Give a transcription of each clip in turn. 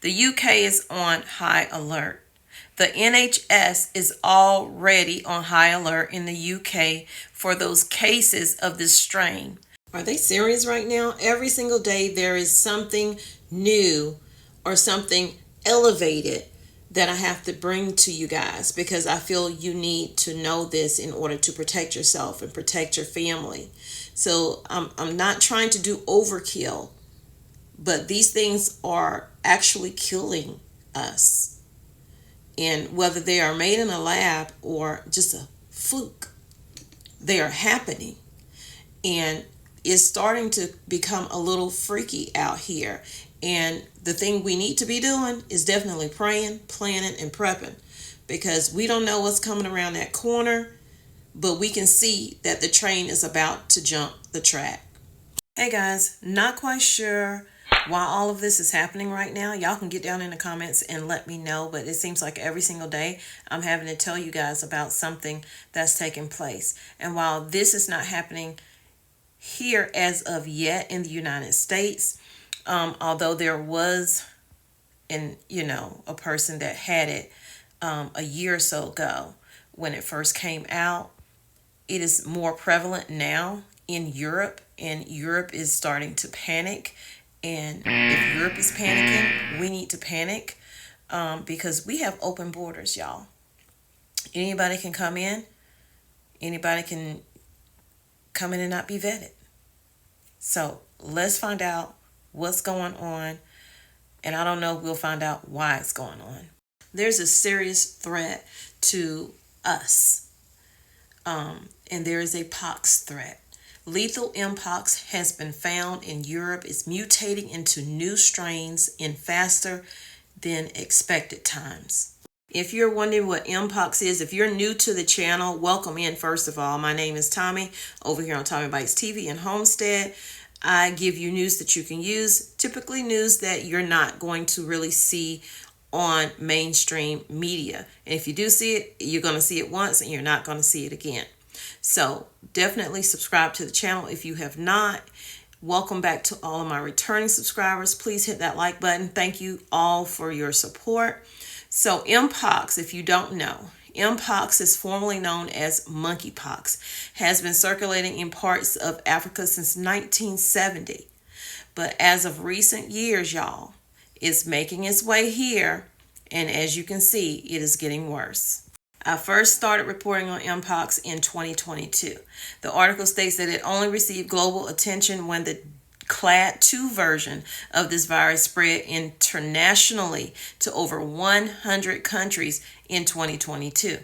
The UK is on high alert. The NHS is already on high alert in the UK for those cases of this strain. Are they serious right now? Every single day there is something new or something elevated that I have to bring to you guys, because I feel you need to know this in order to protect yourself and protect your family. So I'm not trying to do overkill, but these things are actually killing us. And whether they are made in a lab or just a fluke, they are happening. And it's starting to become a little freaky out here. And the thing we need to be doing is definitely praying, planning, and prepping, because we don't know what's coming around that corner, but we can see that the train is about to jump the track. Hey guys, not quite sure why all of this is happening right now. Y'all can get down in the comments and let me know, but it seems like every single day I'm having to tell you guys about something that's taking place. And while this is not happening here as of yet in the United States, although there was a person that had it a year or so ago when it first came out, it is more prevalent now in Europe, and Europe is starting to panic. And if Europe is panicking, we need to panic, because we have open borders, y'all. Anybody can come in. Anybody can come in and not be vetted. So let's find out what's going on. And I don't know if we'll find out why it's going on. There's a serious threat to us. And there is a pox threat. Lethal Mpox has been found in Europe. It's mutating into new strains in faster than expected times. If you're wondering what Mpox is, if you're new to the channel, welcome in. First of all, my name is Tommy over here on Tommy Bites TV and Homestead. I give you news that you can use, typically news that you're not going to really see on mainstream media. And if you do see it, you're going to see it once and you're not going to see it again. So definitely subscribe to the channel if you have not. Welcome back to all of my returning subscribers. Please hit that like button. Thank you all for your support. So Mpox, if you don't know, Mpox is formerly known as monkeypox, has been circulating in parts of Africa since 1970. But as of recent years, y'all, it's making its way here. And as you can see, it is getting worse. I first started reporting on Mpox in 2022. The article states that it only received global attention when the Clade 2 version of this virus spread internationally to over 100 countries in 2022.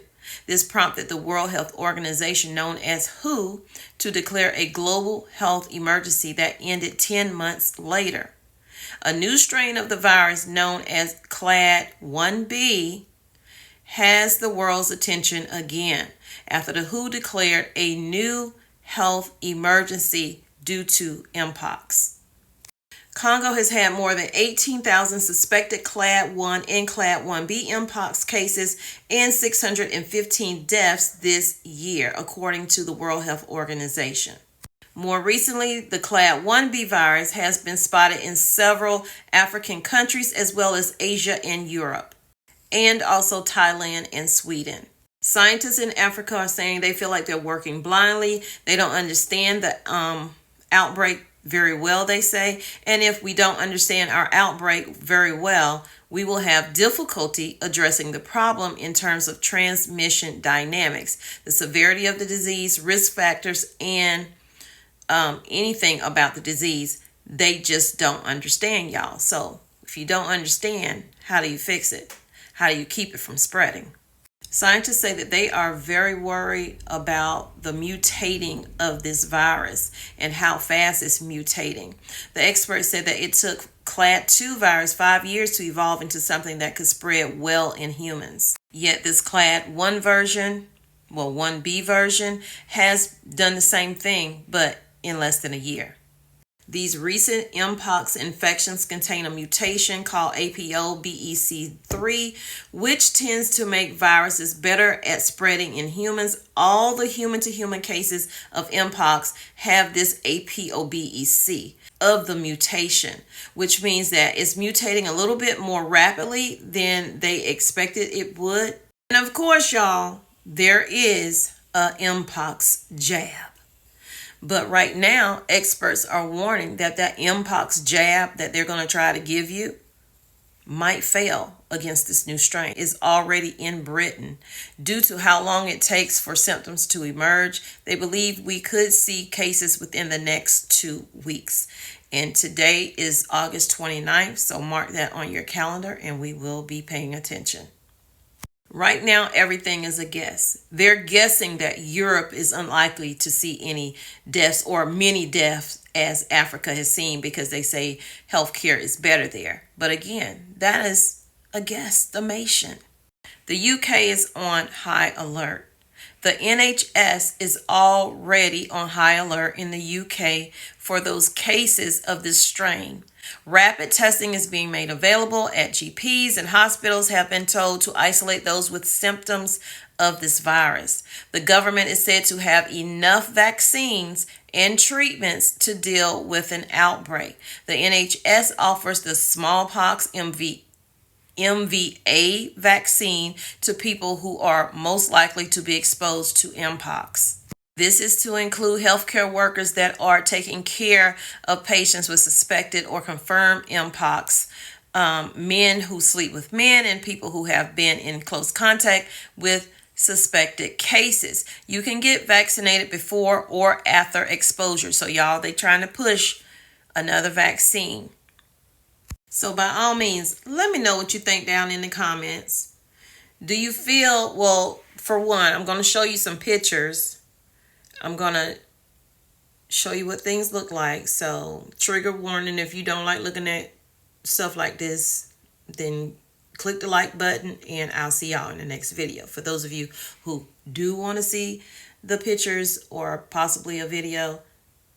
This prompted the World Health Organization, known as WHO, to declare a global health emergency that ended 10 months later. A new strain of the virus, known as Clade 1b, has the world's attention again after the WHO declared a new health emergency due to Mpox. Congo has had more than 18,000 suspected Clade 1 and Clade 1b Mpox cases and 615 deaths this year, according to the World Health Organization. More recently, the Clade 1b virus has been spotted in several African countries as well as Asia and Europe, and also Thailand and Sweden. Scientists in Africa are saying they feel like they're working blindly. They don't understand the outbreak very well, they say. And if we don't understand our outbreak very well, we will have difficulty addressing the problem in terms of transmission dynamics, the severity of the disease, risk factors, and anything about the disease. They just don't understand, y'all. So if you don't understand, how do you fix it? How do you keep it from spreading? Scientists say that they are very worried about the mutating of this virus and how fast it's mutating. The experts said that it took Clade 2 virus 5 years to evolve into something that could spread well in humans. Yet this Clade 1 version, 1b version, has done the same thing, but in less than a year. These recent Mpox infections contain a mutation called APOBEC3, which tends to make viruses better at spreading in humans. All the human-to-human cases of Mpox have this APOBEC. of the mutation, which means that it's mutating a little bit more rapidly than they expected it would. And of course, y'all, there is a Mpox jab. But right now, experts are warning that that Mpox jab that they're going to try to give you might fail against this new strain. Is already in Britain. Due to how long it takes for symptoms to emerge, they believe we could see cases within the next 2 weeks. And today is August 29th, so mark that on your calendar and we will be paying attention. Right now, everything is a guess. They're guessing that Europe is unlikely to see any deaths or many deaths as Africa has seen because they say healthcare is better there. But again, that is a guesstimation. The UK is on high alert. The NHS is already on high alert in the UK for those cases of this strain. Rapid testing is being made available at GPs, and hospitals have been told to isolate those with symptoms of this virus. The government is said to have enough vaccines and treatments to deal with an outbreak. The NHS offers the smallpox MVA vaccine to people who are most likely to be exposed to Mpox. This is to include healthcare workers that are taking care of patients with suspected or confirmed Mpox, men who sleep with men, and people who have been in close contact with suspected cases. You can get vaccinated before or after exposure. So y'all, they trying to push another vaccine. So by all means, let me know what you think down in the comments. Do you feel, well, for one, I'm going to show you some pictures. I'm going to show you what things look like. So trigger warning, if you don't like looking at stuff like this, then click the like button and I'll see y'all in the next video. For those of you who do want to see the pictures or possibly a video,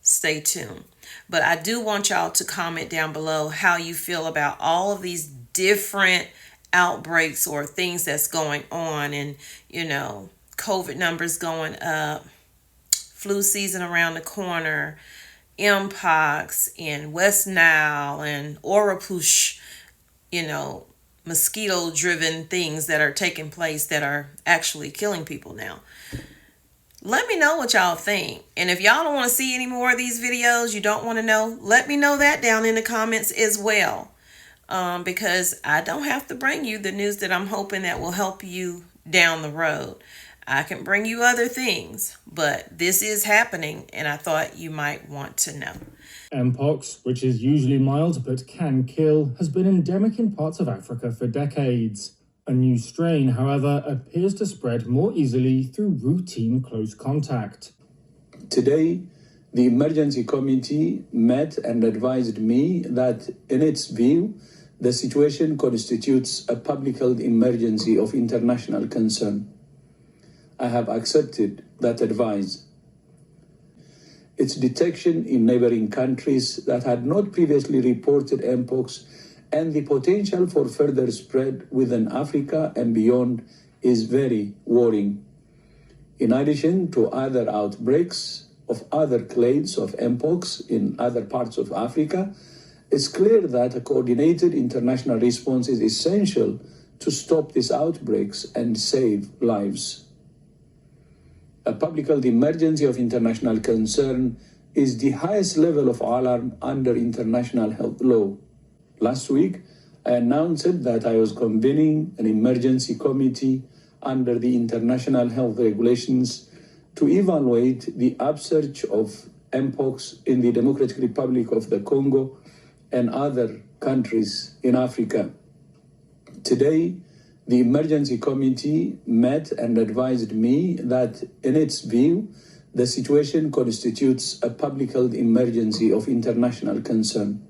stay tuned. But I do want y'all to comment down below how you feel about all of these different outbreaks or things that's going on, and COVID numbers going up, flu season around the corner, Mpox and West Nile and Oropouche, mosquito-driven things that are taking place that are actually killing people now. Let me know what y'all think. And if y'all don't want to see any more of these videos, you don't want to know, let me know that down in the comments as well. Because I don't have to bring you the news that I'm hoping that will help you down the road. I can bring you other things, but this is happening and I thought you might want to know. Mpox, which is usually mild but can kill, has been endemic in parts of Africa for decades. A new strain, however, appears to spread more easily through routine close contact. Today, the emergency committee met and advised me that, in its view, the situation constitutes a public health emergency of international concern. I have accepted that advice. Its detection in neighboring countries that had not previously reported Mpox and the potential for further spread within Africa and beyond is very worrying. In addition to other outbreaks of other clades of Mpox in other parts of Africa, it's clear that a coordinated international response is essential to stop these outbreaks and save lives. A public health emergency of international concern is the highest level of alarm under international health law. Last week, I announced that I was convening an emergency committee under the international health regulations to evaluate the upsurge of Mpox in the Democratic Republic of the Congo and other countries in Africa. Today, the emergency committee met and advised me that, in its view, the situation constitutes a public health emergency of international concern.